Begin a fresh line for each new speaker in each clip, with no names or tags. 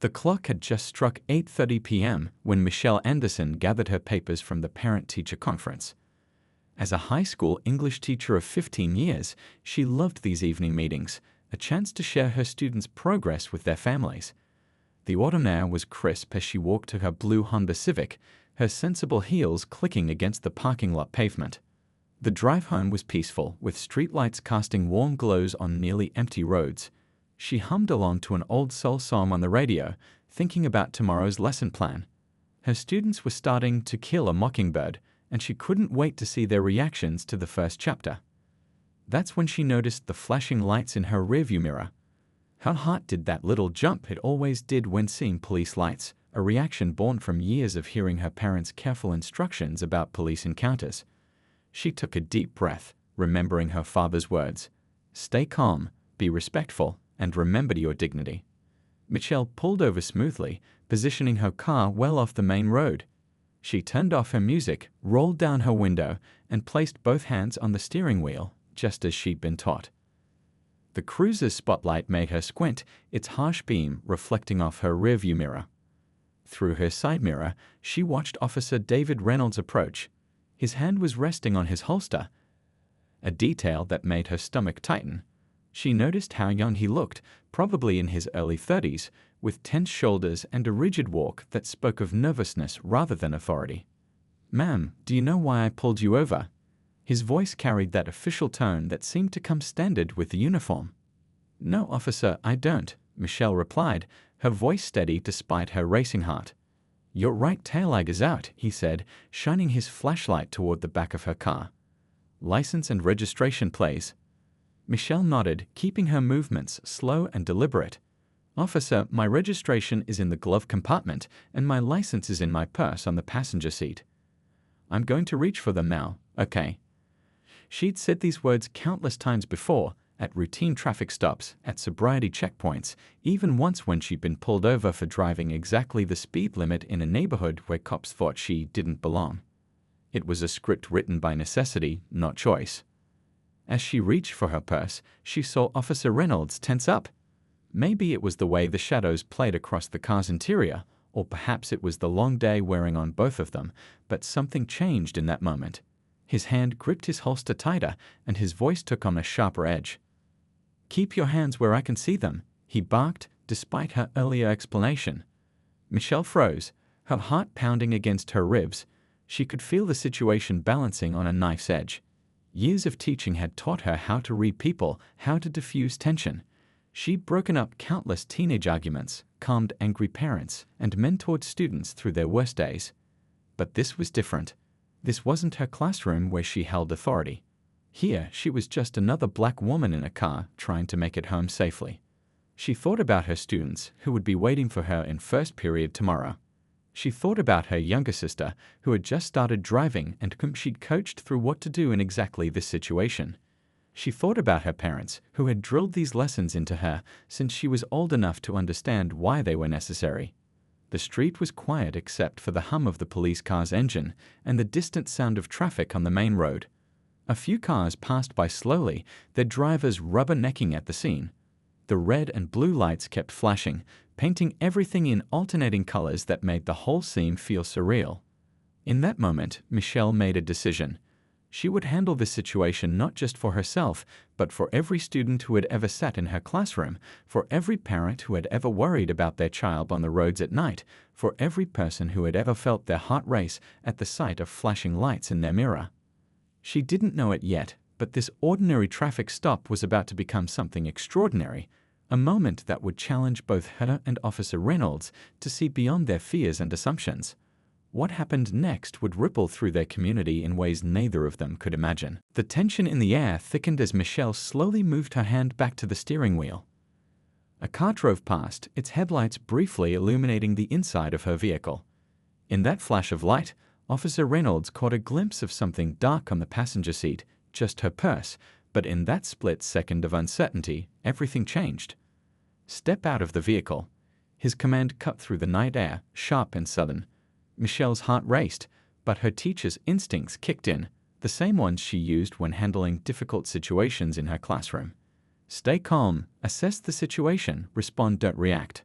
The clock had just struck 8:30 p.m. when Michelle Anderson gathered her papers from the parent-teacher conference. As a high school English teacher of 15 years, she loved these evening meetings, a chance to share her students' progress with their families. The autumn air was crisp as she walked to her blue Honda Civic, her sensible heels clicking against the parking lot pavement. The drive home was peaceful, with streetlights casting warm glows on nearly empty roads. She hummed along to an old soul song on the radio, thinking about tomorrow's lesson plan. Her students were starting To Kill a Mockingbird, and she couldn't wait to see their reactions to the first chapter. That's when she noticed the flashing lights in her rearview mirror. Her heart did that little jump it always did when seeing police lights, a reaction born from years of hearing her parents' careful instructions about police encounters. She took a deep breath, remembering her father's words. Stay calm, be respectful, and remember your dignity. Michelle pulled over smoothly, positioning her car well off the main road. She turned off her music, rolled down her window, and placed both hands on the steering wheel, just as she'd been taught. The cruiser's spotlight made her squint, its harsh beam reflecting off her rearview mirror. Through her side mirror, she watched Officer David Reynolds approach. His hand was resting on his holster, a detail that made her stomach tighten. She noticed how young he looked, probably in his early 30s, with tense shoulders and a rigid walk that spoke of nervousness rather than authority. Ma'am, do you know why I pulled you over? His voice carried that official tone that seemed to come standard with the uniform. No, officer, I don't, Michelle replied, her voice steady despite her racing heart. Your right taillight is out, he said, shining his flashlight toward the back of her car. License and registration, please. Michelle nodded, keeping her movements slow and deliberate. Officer, my registration is in the glove compartment, and my license is in my purse on the passenger seat. I'm going to reach for them now, okay? She'd said these words countless times before, at routine traffic stops, at sobriety checkpoints, even once when she'd been pulled over for driving exactly the speed limit in a neighborhood where cops thought she didn't belong. It was a script written by necessity, not choice. As she reached for her purse, she saw Officer Reynolds tense up. Maybe it was the way the shadows played across the car's interior, or perhaps it was the long day wearing on both of them, but something changed in that moment. His hand gripped his holster tighter, and his voice took on a sharper edge. Keep your hands where I can see them, he barked, despite her earlier explanation. Michelle froze, her heart pounding against her ribs. She could feel the situation balancing on a knife's edge. Years of teaching had taught her how to read people, how to diffuse tension. She'd broken up countless teenage arguments, calmed angry parents, and mentored students through their worst days. But this was different. This wasn't her classroom where she held authority. Here, she was just another black woman in a car trying to make it home safely. She thought about her students who would be waiting for her in first period tomorrow. She thought about her younger sister who had just started driving and whom she'd coached through what to do in exactly this situation. She thought about her parents who had drilled these lessons into her since she was old enough to understand why they were necessary. The street was quiet except for the hum of the police car's engine and the distant sound of traffic on the main road. A few cars passed by slowly, their drivers rubbernecking at the scene. The red and blue lights kept flashing, painting everything in alternating colors that made the whole scene feel surreal. In that moment, Michelle made a decision. She would handle this situation not just for herself, but for every student who had ever sat in her classroom, for every parent who had ever worried about their child on the roads at night, for every person who had ever felt their heart race at the sight of flashing lights in their mirror. She didn't know it yet, but this ordinary traffic stop was about to become something extraordinary, a moment that would challenge both her and Officer Reynolds to see beyond their fears and assumptions. What happened next would ripple through their community in ways neither of them could imagine. The tension in the air thickened as Michelle slowly moved her hand back to the steering wheel. A car drove past, its headlights briefly illuminating the inside of her vehicle. In that flash of light, Officer Reynolds caught a glimpse of something dark on the passenger seat, just her purse, but in that split second of uncertainty, everything changed. Step out of the vehicle. His command cut through the night air, sharp and sudden. Michelle's heart raced, but her teacher's instincts kicked in, the same ones she used when handling difficult situations in her classroom. Stay calm, assess the situation, respond, don't react.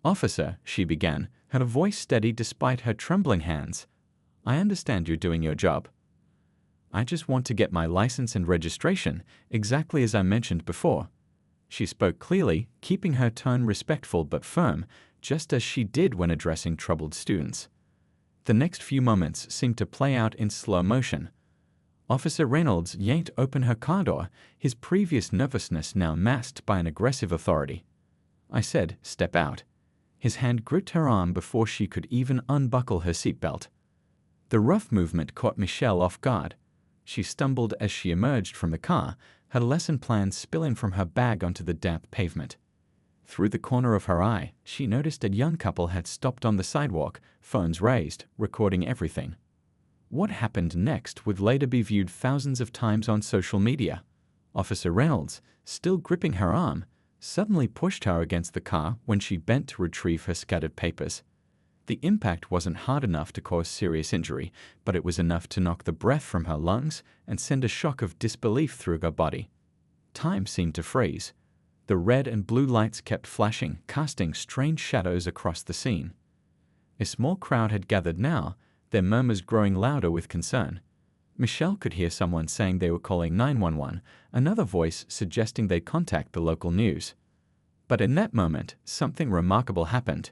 "Officer," she began, her voice steady despite her trembling hands, "I understand you're doing your job. I just want to get my license and registration, exactly as I mentioned before." She spoke clearly, keeping her tone respectful but firm, just as she did when addressing troubled students. The next few moments seemed to play out in slow motion. Officer Reynolds yanked open her car door, his previous nervousness now masked by an aggressive authority. I said, "Step out." His hand gripped her arm before she could even unbuckle her seatbelt. The rough movement caught Michelle off guard. She stumbled as she emerged from the car, her lesson plan spilling from her bag onto the damp pavement. Through the corner of her eye, she noticed a young couple had stopped on the sidewalk, phones raised, recording everything. What happened next would later be viewed thousands of times on social media. Officer Reynolds, still gripping her arm, suddenly pushed her against the car when she bent to retrieve her scattered papers. The impact wasn't hard enough to cause serious injury, but it was enough to knock the breath from her lungs and send a shock of disbelief through her body. Time seemed to freeze. The red and blue lights kept flashing, casting strange shadows across the scene. A small crowd had gathered now, their murmurs growing louder with concern. Michelle could hear someone saying they were calling 911, another voice suggesting they contact the local news. But in that moment, something remarkable happened.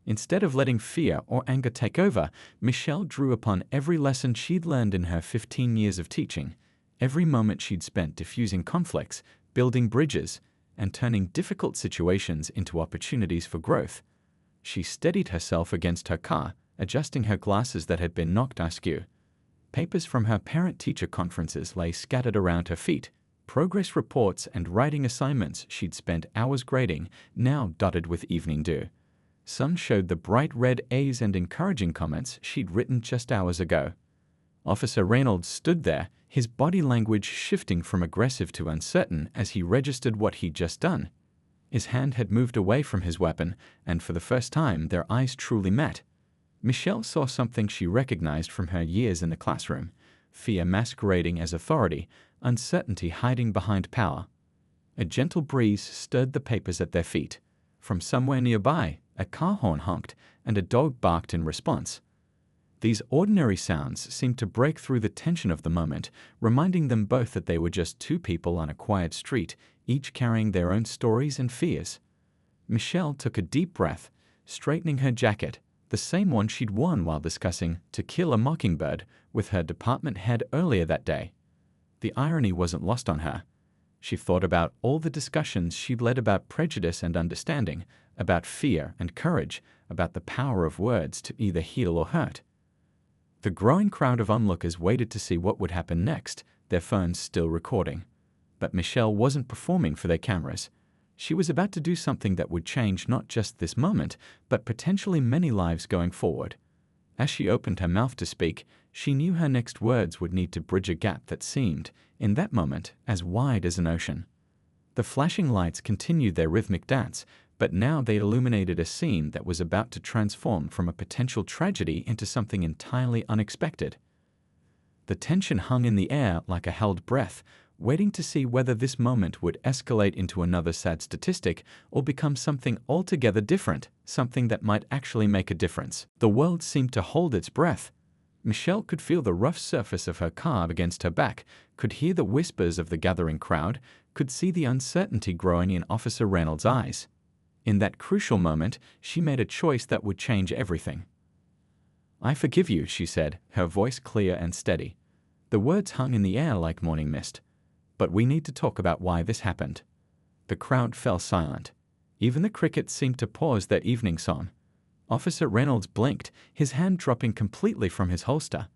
Instead of letting fear or anger take over, Michelle drew upon every lesson she'd learned in her 15 years of teaching, every moment she'd spent diffusing conflicts, building bridges, and turning difficult situations into opportunities for growth. She steadied herself against her car, adjusting her glasses that had been knocked askew. Papers from her parent-teacher conferences lay scattered around her feet, progress reports and writing assignments she'd spent hours grading, now dotted with evening dew. Some showed the bright red A's and encouraging comments she'd written just hours ago. Officer Reynolds stood there, his body language shifting from aggressive to uncertain as he registered what he'd just done. His hand had moved away from his weapon, and for the first time their eyes truly met. Michelle saw something she recognized from her years in the classroom: fear masquerading as authority, uncertainty hiding behind power. A gentle breeze stirred the papers at their feet. From somewhere nearby, a car horn honked, and a dog barked in response. These ordinary sounds seemed to break through the tension of the moment, reminding them both that they were just two people on a quiet street, each carrying their own stories and fears. Michelle took a deep breath, straightening her jacket, the same one she'd worn while discussing To Kill a Mockingbird with her department head earlier that day. The irony wasn't lost on her. She thought about all the discussions she'd led about prejudice and understanding, about fear and courage, about the power of words to either heal or hurt. The growing crowd of onlookers waited to see what would happen next, their phones still recording. But Michelle wasn't performing for their cameras. She was about to do something that would change not just this moment, but potentially many lives going forward. As she opened her mouth to speak, she knew her next words would need to bridge a gap that seemed, in that moment, as wide as an ocean. The flashing lights continued their rhythmic dance, but now they illuminated a scene that was about to transform from a potential tragedy into something entirely unexpected. The tension hung in the air like a held breath, waiting to see whether this moment would escalate into another sad statistic or become something altogether different, something that might actually make a difference. The world seemed to hold its breath. Michelle could feel the rough surface of her car against her back, could hear the whispers of the gathering crowd, could see the uncertainty growing in Officer Reynolds' eyes. In that crucial moment, she made a choice that would change everything. "I forgive you," she said, her voice clear and steady. The words hung in the air like morning mist. "But we need to talk about why this happened." The crowd fell silent. Even the crickets seemed to pause their evening song. Officer Reynolds blinked, his hand dropping completely from his holster.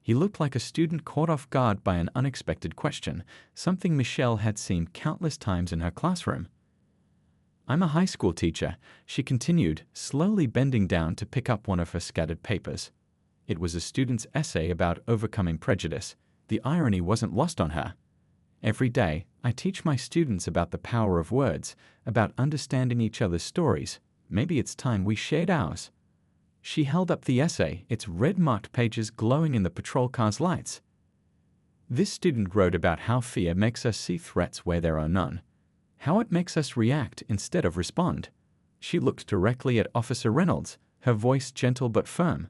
He looked like a student caught off guard by an unexpected question, something Michelle had seen countless times in her classroom. "I'm a high school teacher," she continued, slowly bending down to pick up one of her scattered papers. It was a student's essay about overcoming prejudice. The irony wasn't lost on her. "Every day, I teach my students about the power of words, about understanding each other's stories. Maybe it's time we shared ours." She held up the essay, its red-marked pages glowing in the patrol car's lights. This student wrote about how fear makes us see threats where there are none, how it makes us react instead of respond, She looked directly at Officer Reynolds, her voice gentle but firm.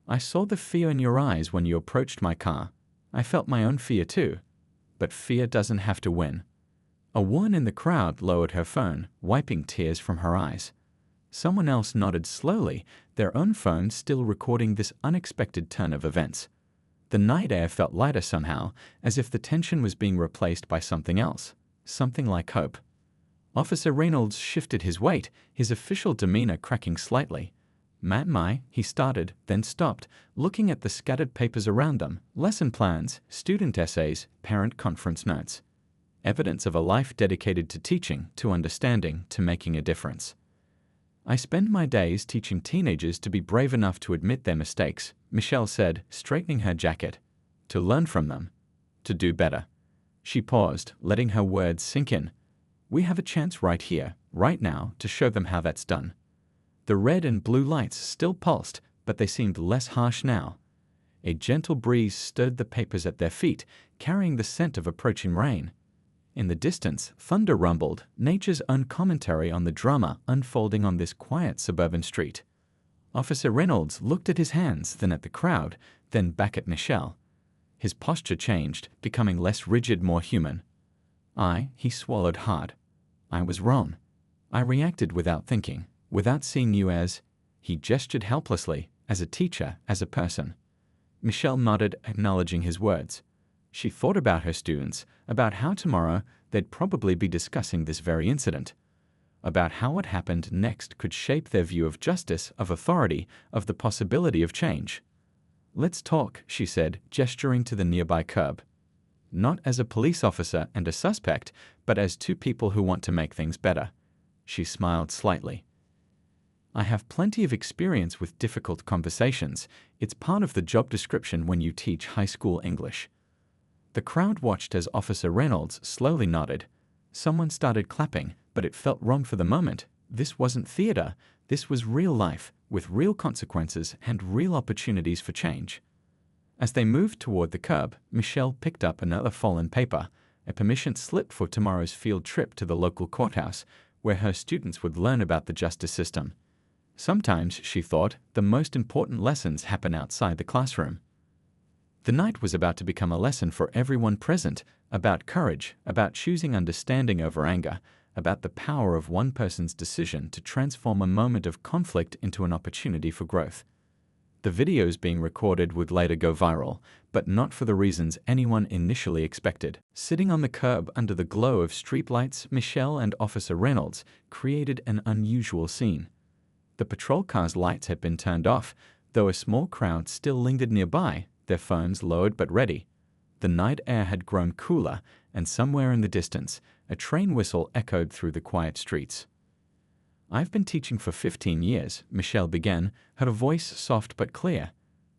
"I saw the fear in your eyes when you approached my car. I felt my own fear too. But fear doesn't have to win." A woman in the crowd lowered her phone, wiping tears from her eyes. Someone else nodded slowly, their own phone still recording this unexpected turn of events. The night air felt lighter somehow, as if the tension was being replaced by something else, something like hope. Officer Reynolds shifted his weight, his official demeanor cracking slightly. "Ma'am, he started, then stopped, looking at the scattered papers around them, lesson plans, student essays, parent conference notes. Evidence of a life dedicated to teaching, to understanding, to making a difference. I spend my days teaching teenagers to be brave enough to admit their mistakes," Michelle said, straightening her jacket. "To learn from them. To do better." She paused, letting her words sink in. "We have a chance right here, right now, to show them how that's done." The red and blue lights still pulsed, but they seemed less harsh now. A gentle breeze stirred the papers at their feet, carrying the scent of approaching rain. In the distance, thunder rumbled, nature's own commentary on the drama unfolding on this quiet suburban street. Officer Reynolds looked at his hands, then at the crowd, then back at Michelle. His posture changed, becoming less rigid, more human. He swallowed hard. "I was wrong. I reacted without thinking, without seeing you as—" he gestured helplessly, "as a teacher, as a person." Michelle nodded, acknowledging his words. She thought about her students, about how tomorrow they'd probably be discussing this very incident, about how what happened next could shape their view of justice, of authority, of the possibility of change. "Let's talk," she said, gesturing to the nearby curb. "Not as a police officer and a suspect, but as two people who want to make things better." She smiled slightly. "I have plenty of experience with difficult conversations. It's part of the job description when you teach high school English." The crowd watched as Officer Reynolds slowly nodded. Someone started clapping, but it felt wrong for the moment. This wasn't theater. This was real life, with real consequences and real opportunities for change. As they moved toward the curb, Michelle picked up another fallen paper, a permission slip for tomorrow's field trip to the local courthouse, where her students would learn about the justice system. Sometimes, she thought, the most important lessons happen outside the classroom. The night was about to become a lesson for everyone present, about courage, about choosing understanding over anger, about the power of one person's decision to transform a moment of conflict into an opportunity for growth. The videos being recorded would later go viral, but not for the reasons anyone initially expected. Sitting on the curb under the glow of streetlights, Michelle and Officer Reynolds created an unusual scene. The patrol car's lights had been turned off, though a small crowd still lingered nearby, their phones lowered but ready. The night air had grown cooler, and somewhere in the distance, a train whistle echoed through the quiet streets. "I've been teaching for 15 years, Michelle began, her voice soft but clear.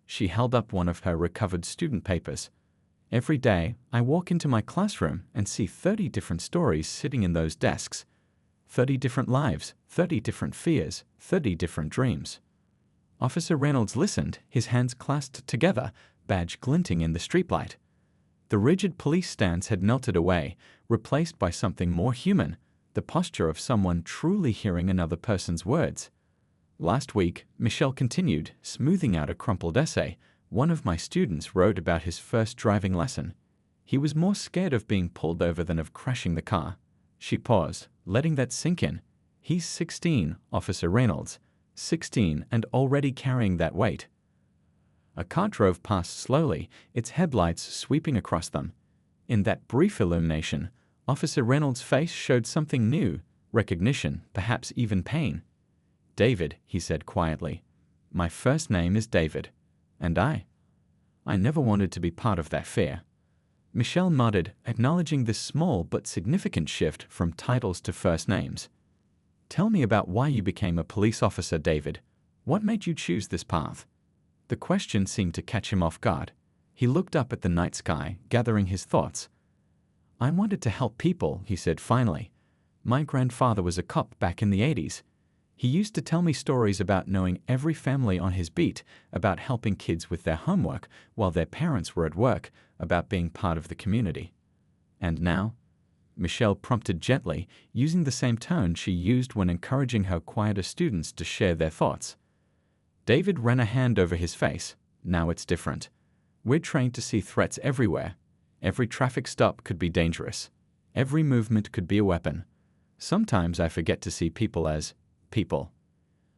She held up one of her recovered student papers. "Every day, I walk into my classroom and see 30 different stories sitting in those desks. 30 different lives, 30 different fears, 30 different dreams." Officer Reynolds listened, his hands clasped together, badge glinting in the streetlight. The rigid police stance had melted away, replaced by something more human, the posture of someone truly hearing another person's words. "Last week," Michelle continued, smoothing out a crumpled essay, "one of my students wrote about his first driving lesson. He was more scared of being pulled over than of crashing the car." She paused, letting that sink in. "He's 16, Officer Reynolds. 16 and already carrying that weight." A car drove past slowly, its headlights sweeping across them. In that brief illumination, Officer Reynolds' face showed something new, recognition, perhaps even pain. "David," he said quietly. "My first name is David. And I never wanted to be part of that fear." Michelle nodded, acknowledging this small but significant shift from titles to first names. "Tell me about why you became a police officer, David. What made you choose this path?" The question seemed to catch him off guard. He looked up at the night sky, gathering his thoughts. "I wanted to help people," he said finally. "My grandfather was a cop back in the 80s. He used to tell me stories about knowing every family on his beat, about helping kids with their homework while their parents were at work, about being part of the community. And now?" Michelle prompted gently, using the same tone she used when encouraging her quieter students to share their thoughts. David ran a hand over his face. Now it's different. We're trained to see threats everywhere. Every traffic stop could be dangerous. Every movement could be a weapon. Sometimes I forget to see people as people.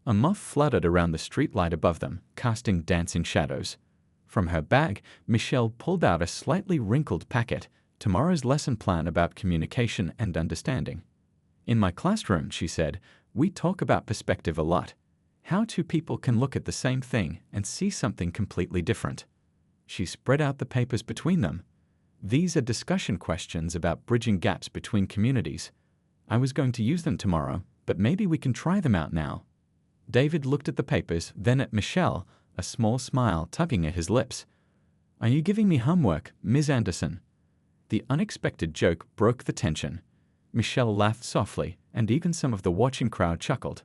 A moth fluttered around the streetlight above them, casting dancing shadows. From her bag, Michelle pulled out a slightly wrinkled packet, tomorrow's lesson plan about communication and understanding. In my classroom, she said, we talk about perspective a lot. How two people can look at the same thing and see something completely different. She spread out the papers between them. These are discussion questions about bridging gaps between communities. I was going to use them tomorrow, but maybe we can try them out now. David looked at the papers, then at Michelle, a small smile tugging at his lips. Are you giving me homework, Ms. Anderson? The unexpected joke broke the tension. Michelle laughed softly, and even some of the watching crowd chuckled.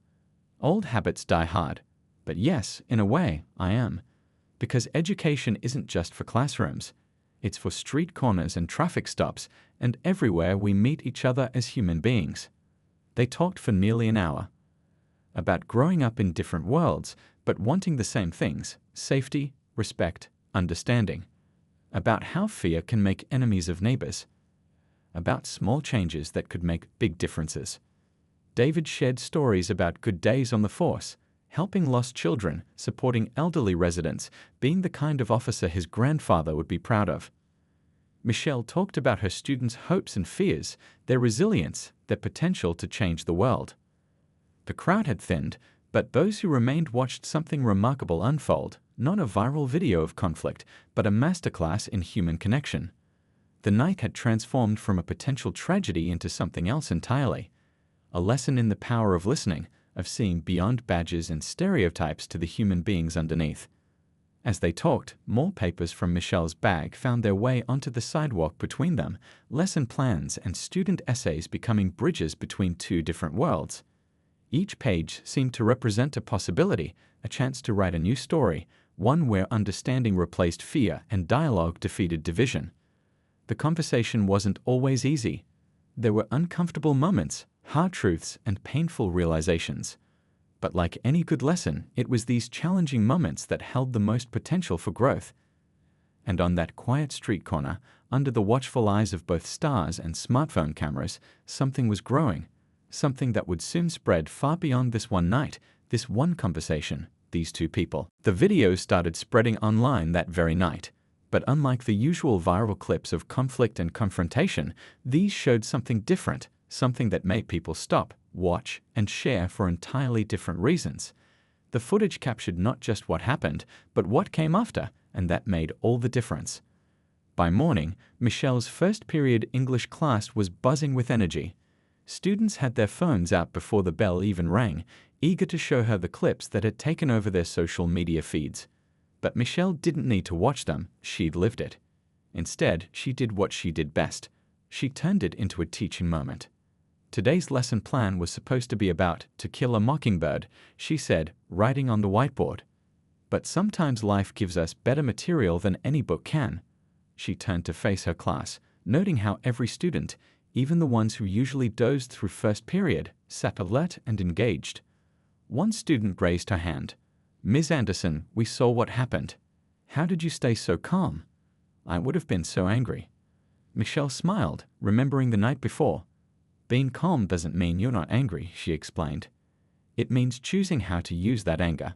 Old habits die hard. But yes, in a way, I am. Because education isn't just for classrooms. It's for street corners and traffic stops, and everywhere we meet each other as human beings. They talked for nearly an hour. About growing up in different worlds, but wanting the same things: safety, respect, understanding. About how fear can make enemies of neighbors. About small changes that could make big differences. David shared stories about good days on the force, helping lost children, supporting elderly residents, being the kind of officer his grandfather would be proud of. Michelle talked about her students' hopes and fears, their resilience, their potential to change the world. The crowd had thinned, but those who remained watched something remarkable unfold, not a viral video of conflict, but a masterclass in human connection. The night had transformed from a potential tragedy into something else entirely. A lesson in the power of listening, of seeing beyond badges and stereotypes to the human beings underneath. As they talked, more papers from Michelle's bag found their way onto the sidewalk between them, lesson plans and student essays becoming bridges between two different worlds. Each page seemed to represent a possibility, a chance to write a new story, one where understanding replaced fear and dialogue defeated division. The conversation wasn't always easy. There were uncomfortable moments, hard truths, and painful realizations. But like any good lesson, it was these challenging moments that held the most potential for growth. And on that quiet street corner, under the watchful eyes of both stars and smartphone cameras, something was growing. Something that would soon spread far beyond this one night, this one conversation, these two people. The videos started spreading online that very night. But unlike the usual viral clips of conflict and confrontation, these showed something different, something that made people stop, watch, and share for entirely different reasons. The footage captured not just what happened, but what came after, and that made all the difference. By morning, Michelle's first period English class was buzzing with energy. Students had their phones out before the bell even rang, eager to show her the clips that had taken over their social media feeds. But Michelle didn't need to watch them, she'd lived it. Instead, she did what she did best. She turned it into a teaching moment. Today's lesson plan was supposed to be about To Kill a Mockingbird, she said, writing on the whiteboard. But sometimes life gives us better material than any book can. She turned to face her class, noting how every student, even the ones who usually dozed through first period, sat alert and engaged. One student raised her hand. Ms. Anderson, we saw what happened. How did you stay so calm? I would have been so angry. Michelle smiled, remembering the night before. Being calm doesn't mean you're not angry, she explained. It means choosing how to use that anger.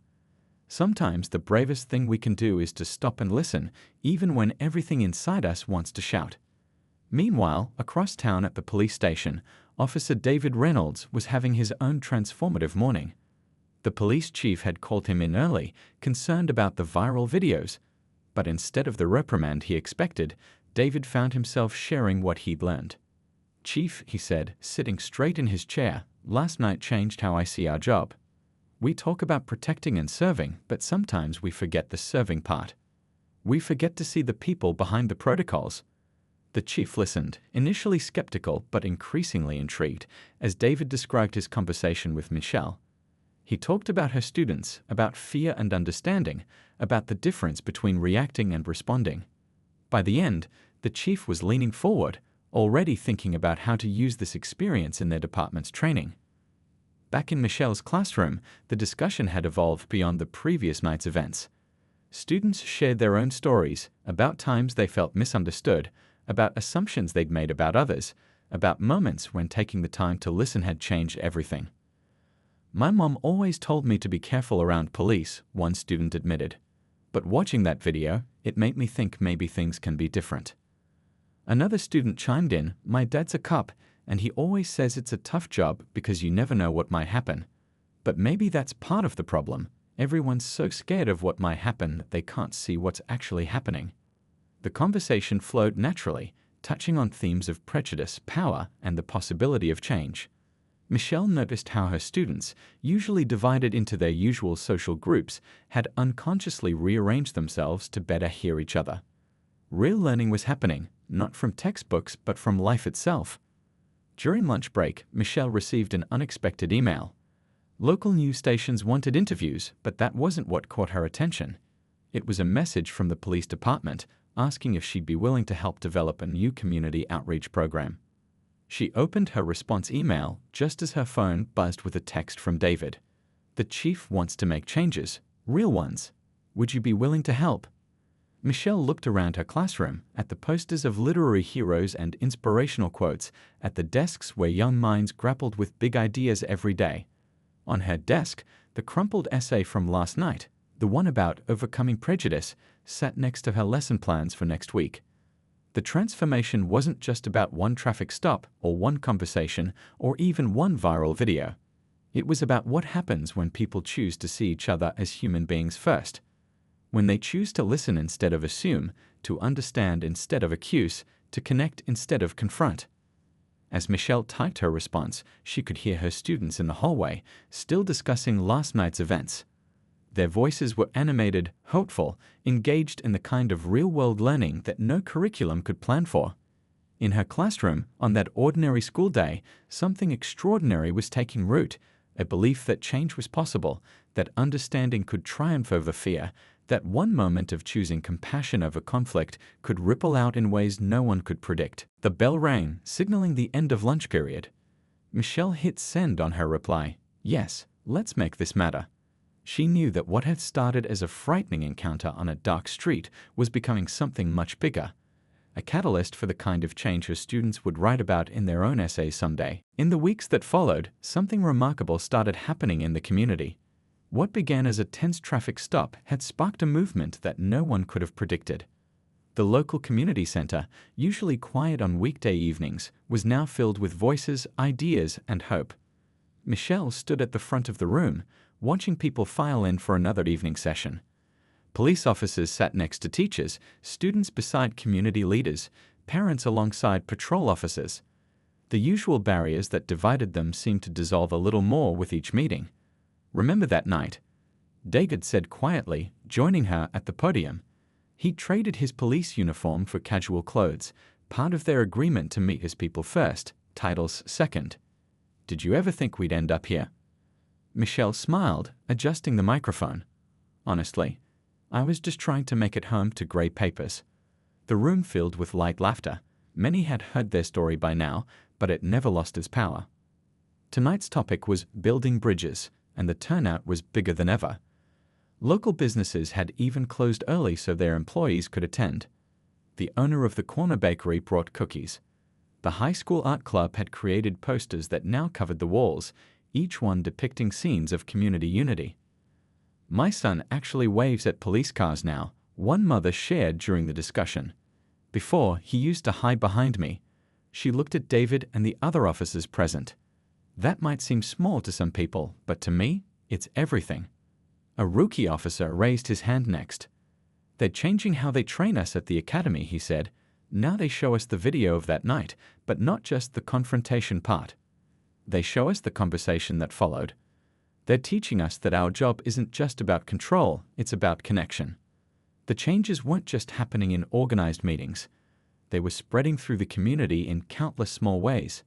Sometimes the bravest thing we can do is to stop and listen, even when everything inside us wants to shout. Meanwhile, across town at the police station, Officer David Reynolds was having his own transformative morning. The police chief had called him in early, concerned about the viral videos. But instead of the reprimand he expected, David found himself sharing what he'd learned. Chief, he said, sitting straight in his chair, last night changed how I see our job. We talk about protecting and serving, but sometimes we forget the serving part. We forget to see the people behind the protocols. The chief listened, initially skeptical but increasingly intrigued, as David described his conversation with Michelle. He talked about her students, about fear and understanding, about the difference between reacting and responding. By the end, the chief was leaning forward, already thinking about how to use this experience in their department's training. Back in Michelle's classroom, the discussion had evolved beyond the previous night's events. Students shared their own stories about times they felt misunderstood, about assumptions they'd made about others, about moments when taking the time to listen had changed everything. "My mom always told me to be careful around police," one student admitted. "But watching that video, it made me think maybe things can be different." Another student chimed in, "My dad's a cop, and he always says it's a tough job because you never know what might happen. But maybe that's part of the problem. Everyone's so scared of what might happen that they can't see what's actually happening." The conversation flowed naturally, touching on themes of prejudice, power, and the possibility of change. Michelle noticed how her students, usually divided into their usual social groups, had unconsciously rearranged themselves to better hear each other. Real learning was happening, not from textbooks but from life itself. During lunch break, Michelle received an unexpected email. Local news stations wanted interviews, but that wasn't what caught her attention. It was a message from the police department asking if she'd be willing to help develop a new community outreach program. She opened her response email just as her phone buzzed with a text from David. "The chief wants to make changes, real ones. Would you be willing to help?" Michelle looked around her classroom, at the posters of literary heroes and inspirational quotes, at the desks where young minds grappled with big ideas every day. On her desk, the crumpled essay from last night, the one about overcoming prejudice, sat next to her lesson plans for next week. The transformation wasn't just about one traffic stop or one conversation or even one viral video. It was about what happens when people choose to see each other as human beings first. When they choose to listen instead of assume, to understand instead of accuse, to connect instead of confront. As Michelle typed her response, she could hear her students in the hallway, still discussing last night's events. Their voices were animated, hopeful, engaged in the kind of real-world learning that no curriculum could plan for. In her classroom, on that ordinary school day, something extraordinary was taking root, a belief that change was possible, that understanding could triumph over fear, that one moment of choosing compassion over conflict could ripple out in ways no one could predict. The bell rang, signaling the end of lunch period. Michelle hit send on her reply. "Yes, let's make this matter." She knew that what had started as a frightening encounter on a dark street was becoming something much bigger, a catalyst for the kind of change her students would write about in their own essays someday. In the weeks that followed, something remarkable started happening in the community. What began as a tense traffic stop had sparked a movement that no one could have predicted. The local community center, usually quiet on weekday evenings, was now filled with voices, ideas, and hope. Michelle stood at the front of the room, watching people file in for another evening session. Police officers sat next to teachers, students beside community leaders, parents alongside patrol officers. The usual barriers that divided them seemed to dissolve a little more with each meeting. "Remember that night?" David said quietly, joining her at the podium. He traded his police uniform for casual clothes, part of their agreement to meet his people first, titles second. "Did you ever think we'd end up here?" Michelle smiled, adjusting the microphone. "Honestly, I was just trying to make it home to gray papers." The room filled with light laughter. Many had heard their story by now, but it never lost its power. Tonight's topic was building bridges, and the turnout was bigger than ever. Local businesses had even closed early so their employees could attend. The owner of the corner bakery brought cookies. The high school art club had created posters that now covered the walls, each one depicting scenes of community unity. "My son actually waves at police cars now," one mother shared during the discussion. "Before, he used to hide behind me." She looked at David and the other officers present. "That might seem small to some people, but to me, it's everything." A rookie officer raised his hand next. "They're changing how they train us at the academy," he said. "Now they show us the video of that night, but not just the confrontation part. They show us the conversation that followed. They're teaching us that our job isn't just about control, it's about connection." The changes weren't just happening in organized meetings. They were spreading through the community in countless small ways.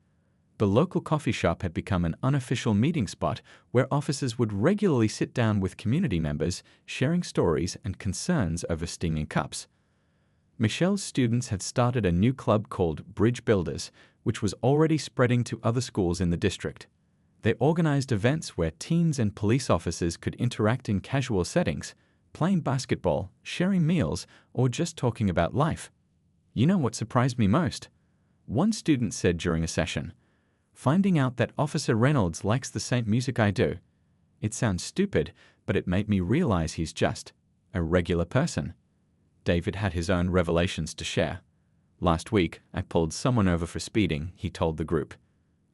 The local coffee shop had become an unofficial meeting spot where officers would regularly sit down with community members, sharing stories and concerns over steaming cups. Michelle's students had started a new club called Bridge Builders, which was already spreading to other schools in the district. They organized events where teens and police officers could interact in casual settings, playing basketball, sharing meals, or just talking about life. You know what surprised me most? One student said during a session, "Finding out that Officer Reynolds likes the same music I do. It sounds stupid, but it made me realize he's just a regular person." David had his own revelations to share. "Last week, I pulled someone over for speeding," he told the group.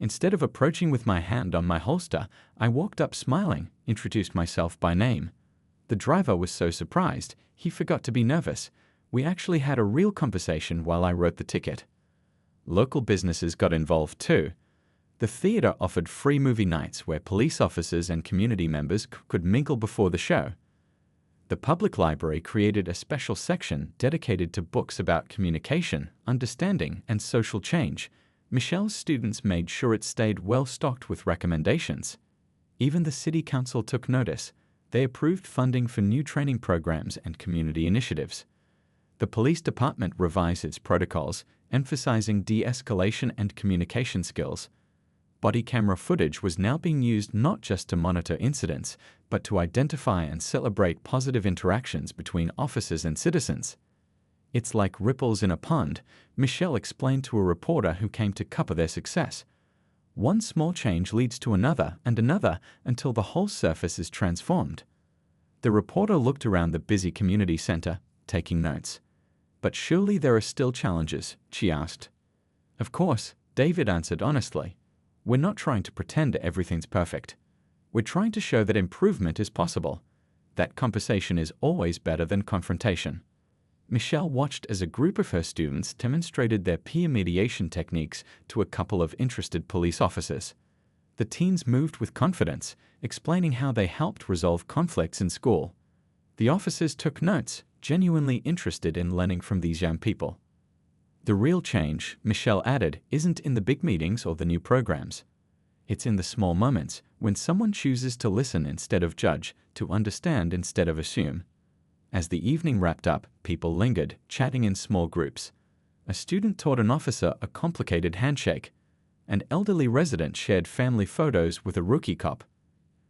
"Instead of approaching with my hand on my holster, I walked up smiling, introduced myself by name. The driver was so surprised, he forgot to be nervous. We actually had a real conversation while I wrote the ticket." Local businesses got involved too. The theater offered free movie nights where police officers and community members could mingle before the show. The public library created a special section dedicated to books about communication, understanding, and social change. Michelle's students made sure it stayed well stocked with recommendations. Even the city council took notice. They approved funding for new training programs and community initiatives. The police department revised its protocols, emphasizing de-escalation and communication skills. Body camera footage was now being used not just to monitor incidents, but to identify and celebrate positive interactions between officers and citizens. "It's like ripples in a pond," Michelle explained to a reporter who came to cover their success. "One small change leads to another and another until the whole surface is transformed." The reporter looked around the busy community center, taking notes. "But surely there are still challenges?" she asked. "Of course," David answered honestly. "We're not trying to pretend everything's perfect. We're trying to show that improvement is possible, that conversation is always better than confrontation." Michelle watched as a group of her students demonstrated their peer mediation techniques to a couple of interested police officers. The teens moved with confidence, explaining how they helped resolve conflicts in school. The officers took notes, genuinely interested in learning from these young people. "The real change," Michelle added, "isn't in the big meetings or the new programs. It's in the small moments, when someone chooses to listen instead of judge, to understand instead of assume." As the evening wrapped up, people lingered, chatting in small groups. A student taught an officer a complicated handshake. An elderly resident shared family photos with a rookie cop.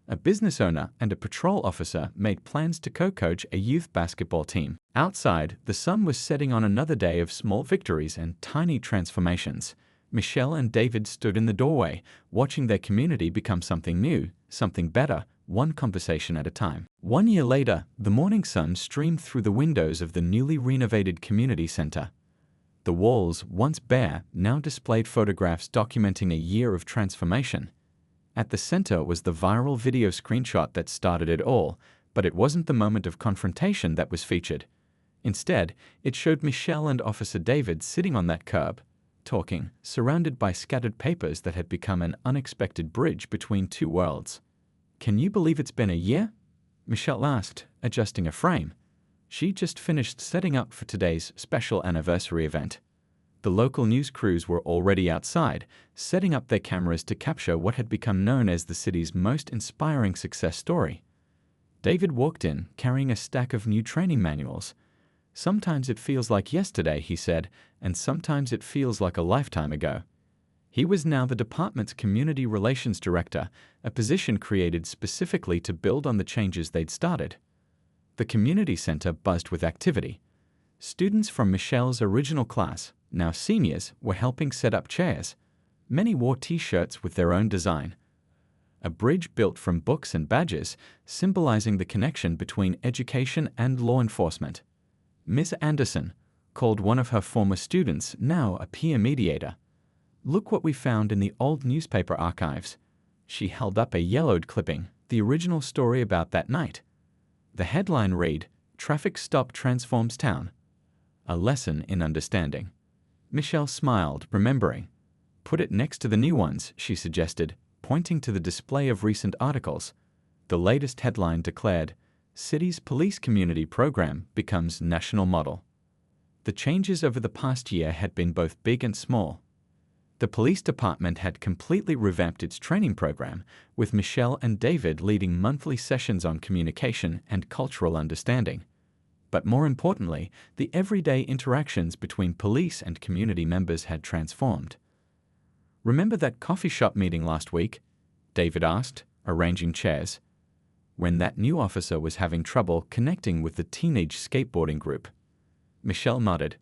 A business owner and a patrol officer made plans to co-coach a youth basketball team. Outside, the sun was setting on another day of small victories and tiny transformations. Michelle and David stood in the doorway, watching their community become something new, something better, one conversation at a time. 1 year later, the morning sun streamed through the windows of the newly renovated community center. The walls, once bare, now displayed photographs documenting a year of transformation. At the center was the viral video screenshot that started it all, but it wasn't the moment of confrontation that was featured. Instead, it showed Michelle and Officer David sitting on that curb, talking, surrounded by scattered papers that had become an unexpected bridge between two worlds. "Can you believe it's been a year?" Michelle asked, adjusting a frame. She just finished setting up for today's special anniversary event. The local news crews were already outside, setting up their cameras to capture what had become known as the city's most inspiring success story. David walked in, carrying a stack of new training manuals. "Sometimes it feels like yesterday," he said, "and sometimes it feels like a lifetime ago." He was now the department's community relations director, a position created specifically to build on the changes they'd started. The community center buzzed with activity. Students from Michelle's original class, now seniors, were helping set up chairs. Many wore t-shirts with their own design. A bridge built from books and badges, symbolizing the connection between education and law enforcement. Miss Anderson called one of her former students, now a peer mediator. "Look what we found in the old newspaper archives." She held up a yellowed clipping, the original story about that night. The headline read, "Traffic Stop Transforms Town. A Lesson in Understanding." Michelle smiled, remembering. "Put it next to the new ones," she suggested, pointing to the display of recent articles. The latest headline declared, "City's Police Community Program Becomes National Model." The changes over the past year had been both big and small. The police department had completely revamped its training program, with Michelle and David leading monthly sessions on communication and cultural understanding. But more importantly, the everyday interactions between police and community members had transformed. "Remember that coffee shop meeting last week?" David asked, arranging chairs, when that new officer was having trouble connecting with the teenage skateboarding group. Michelle nodded.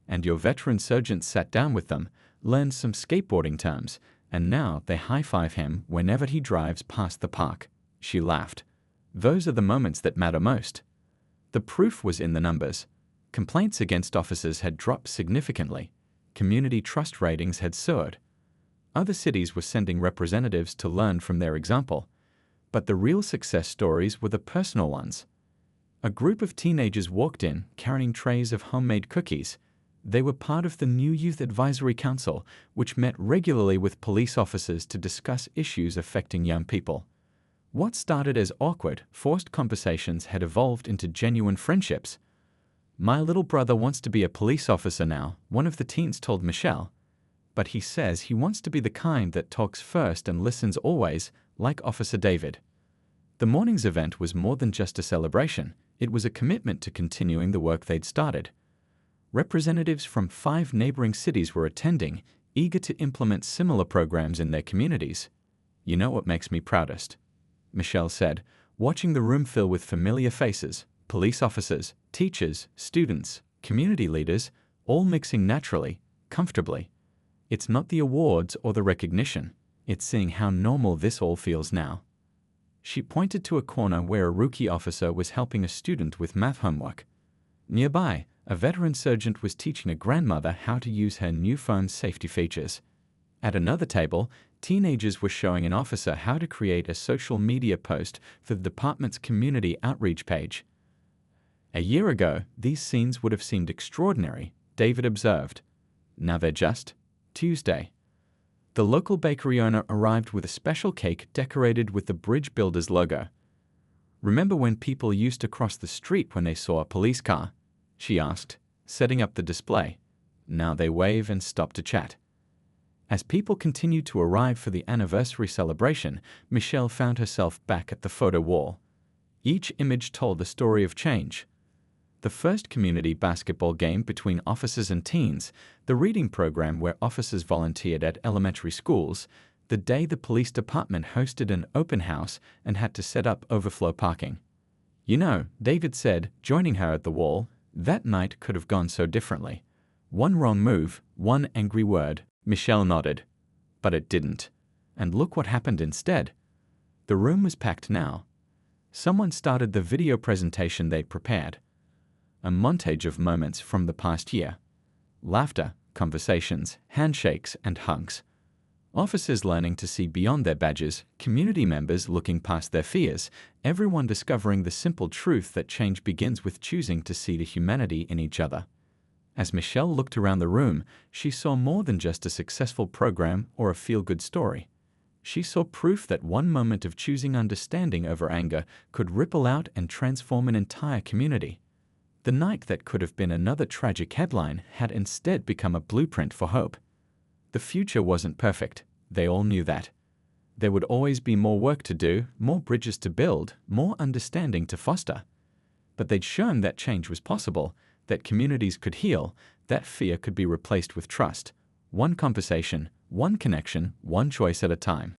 "And your veteran sergeant sat down with them, learned some skateboarding terms, and now they high-five him whenever he drives past the park." She laughed. "Those are the moments that matter most." The proof was in the numbers. Complaints against officers had dropped significantly. Community trust ratings had soared. Other cities were sending representatives to learn from their example. But the real success stories were the personal ones. A group of teenagers walked in carrying trays of homemade cookies. They were part of the new Youth Advisory Council, which met regularly with police officers to discuss issues affecting young people. What started as awkward, forced conversations had evolved into genuine friendships. "My little brother wants to be a police officer now," one of the teens told Michelle. "But he says he wants to be the kind that talks first and listens always, like Officer David." The morning's event was more than just a celebration. It was a commitment to continuing the work they'd started. Representatives from 5 neighboring cities were attending, eager to implement similar programs in their communities. "You know what makes me proudest?" Michelle said, watching the room fill with familiar faces: police officers, teachers, students, community leaders, all mixing naturally, comfortably. "It's not the awards or the recognition. It's seeing how normal this all feels now." She pointed to a corner where a rookie officer was helping a student with math homework. Nearby, a veteran sergeant was teaching a grandmother how to use her new phone's safety features. At another table, teenagers were showing an officer how to create a social media post for the department's community outreach page. "A year ago, these scenes would have seemed extraordinary," David observed. "Now they're just Tuesday." The local bakery owner arrived with a special cake decorated with the Bridge Builders logo. "Remember when people used to cross the street when they saw a police car?" she asked, setting up the display. "Now they wave and stop to chat." As people continued to arrive for the anniversary celebration, Michelle found herself back at the photo wall. Each image told a story of change. The first community basketball game between officers and teens, the reading program where officers volunteered at elementary schools, the day the police department hosted an open house and had to set up overflow parking. "You know," David said, joining her at the wall, "that night could have gone so differently. One wrong move, one angry word." Michelle nodded. "But it didn't. And look what happened instead." The room was packed now. Someone started the video presentation they'd prepared. A montage of moments from the past year. Laughter, conversations, handshakes, and hugs. Officers learning to see beyond their badges, community members looking past their fears, everyone discovering the simple truth that change begins with choosing to see the humanity in each other. As Michelle looked around the room, she saw more than just a successful program or a feel-good story. She saw proof that one moment of choosing understanding over anger could ripple out and transform an entire community. The night that could have been another tragic headline had instead become a blueprint for hope. The future wasn't perfect. They all knew that. There would always be more work to do, more bridges to build, more understanding to foster. But they'd shown that change was possible, that communities could heal, that fear could be replaced with trust. One conversation, one connection, one choice at a time.